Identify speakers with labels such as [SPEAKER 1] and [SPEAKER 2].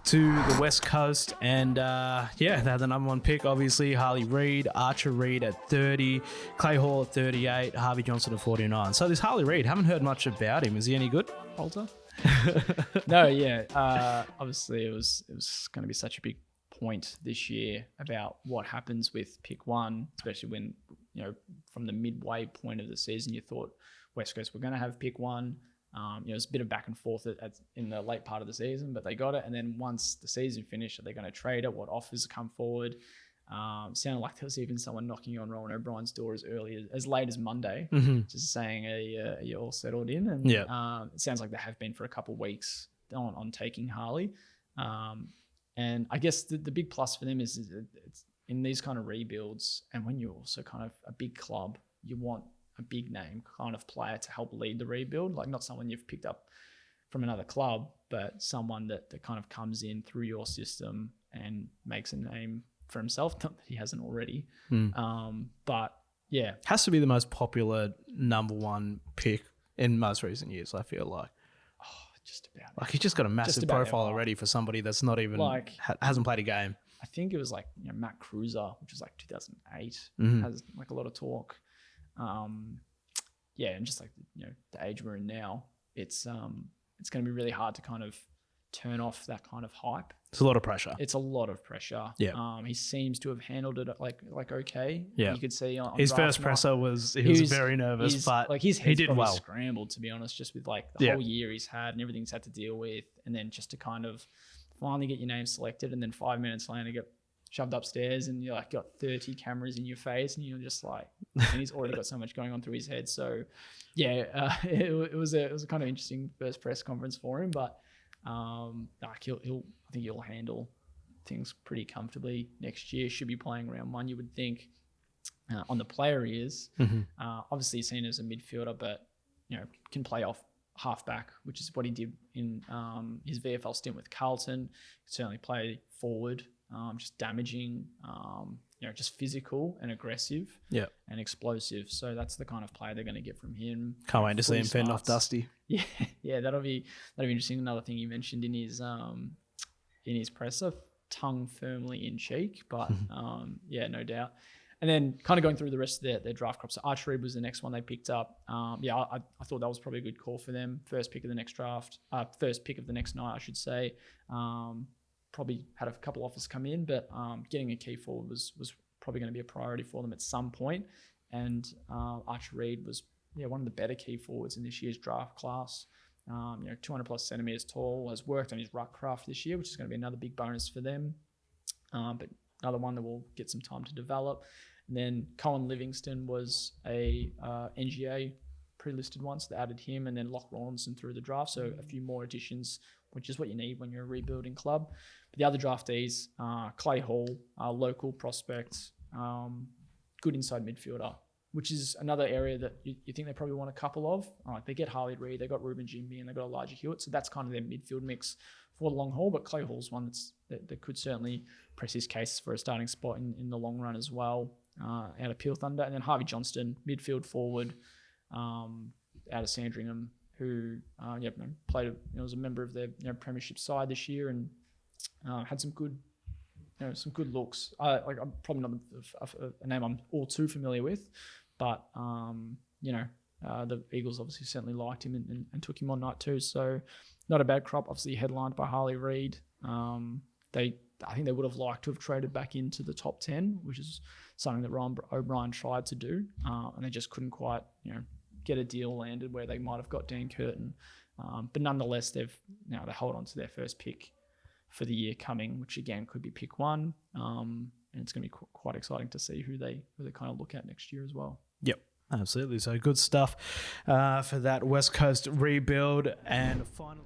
[SPEAKER 1] to the West Coast, and they had the number one pick, obviously. Harley Reid, Archer Reid at 30, Clay Hall at 38, Harvey Johnson at 49. So this Harley Reid, haven't heard much about him. Is he any good, Walter?
[SPEAKER 2] No, yeah. Obviously, it was going to be such a big point this year about what happens with pick one, especially when, from the midway point of the season, you thought West Coast were going to have pick one. It's a bit of back and forth in the late part of the season, but they got it. And then once the season finished, are they going to trade it? What offers come forward? Sounded like there was even someone knocking on Rowan O'Brien's door as late as Monday, just saying, "Are you all settled in?" And it sounds like they have been for a couple of weeks on taking Harley. And I guess the big plus for them is it's in these kind of rebuilds, and when you're also kind of a big club, you want a big name kind of player to help lead the rebuild, like not someone you've picked up from another club, but someone that kind of comes in through your system and makes a name for himself. Not that he hasn't already. But yeah.
[SPEAKER 1] Has to be the most popular number one pick in most recent years, I feel like.
[SPEAKER 2] Just about.
[SPEAKER 1] Like he's just got a massive profile already for somebody that's not even, hasn't played a game.
[SPEAKER 2] I think it was like Matt Cruiser, which was like 2008, has like a lot of talk. And just like the age we're in now, it's going to be really hard to kind of turn off that kind of hype.
[SPEAKER 1] It's a lot of pressure.
[SPEAKER 2] It's a lot of pressure.
[SPEAKER 1] Yeah.
[SPEAKER 2] He seems to have handled it like okay.
[SPEAKER 1] Yeah.
[SPEAKER 2] You could see on
[SPEAKER 1] his first presser he was very nervous, but
[SPEAKER 2] like his head's
[SPEAKER 1] he did well.
[SPEAKER 2] Scrambled, to be honest, just with like the whole year he's had and everything he's had to deal with, and then just to kind of finally get your name selected, and then 5 minutes later get shoved upstairs and you're like got 30 cameras in your face and you're just like, and he's already got so much going on through his head. So it was a kind of interesting first press conference for him, but I think he'll handle things pretty comfortably next year. Should be playing round one, you would think. On the player he is, obviously seen as a midfielder, but can play off halfback, which is what he did in his VFL stint with Carlton. He could certainly play forward, just damaging, just physical and aggressive, and explosive. So that's the kind of player they're going to get from him.
[SPEAKER 1] Can't wait to see him fend off Dusty.
[SPEAKER 2] Yeah, that'll be interesting. Another thing he mentioned in his presser, tongue firmly in cheek, but no doubt. And then kind of going through the rest of their draft crop. So Archer Reid was the next one they picked up. I thought that was probably a good call for them. First pick of the next night, I should say. Probably had a couple offers come in, but getting a key forward was probably going to be a priority for them at some point. And Archer Reid was one of the better key forwards in this year's draft class. 200 plus centimeters tall, has worked on his ruck craft this year, which is going to be another big bonus for them. But another one that will get some time to develop. And then Cohen Livingston was a NGA pre-listed one, so they added him, and then Locke Rawlinson through the draft. So a few more additions, which is what you need when you're a rebuilding club. But the other draftees, Clay Hall, local prospect, good inside midfielder, which is another area that you think they probably want a couple of. They get Harley Reid, they got Ruben Jimby, and they got Elijah Hewitt. So that's kind of their midfield mix for the long haul. But Clay Hall's one that could certainly press his case for a starting spot in the long run as well, out of Peel Thunder. And then Harvey Johnston, midfield forward, out of Sandringham, who played, was a member of their premiership side this year and had some good looks. I'm probably not a name I'm all too familiar with, but the Eagles obviously certainly liked him and took him on night two. So not a bad crop. Obviously headlined by Harley Reid. I think they would have liked to have traded back into the top 10, which is something that Rowan O'Brien tried to do, and they just couldn't quite get a deal landed where they might have got Dan Curtin. But nonetheless, they hold on to their first pick for the year coming, which again could be pick one. And it's going to be quite exciting to see who they kind of look at next year as well.
[SPEAKER 1] Yep, absolutely. So good stuff for that West Coast rebuild. And finally,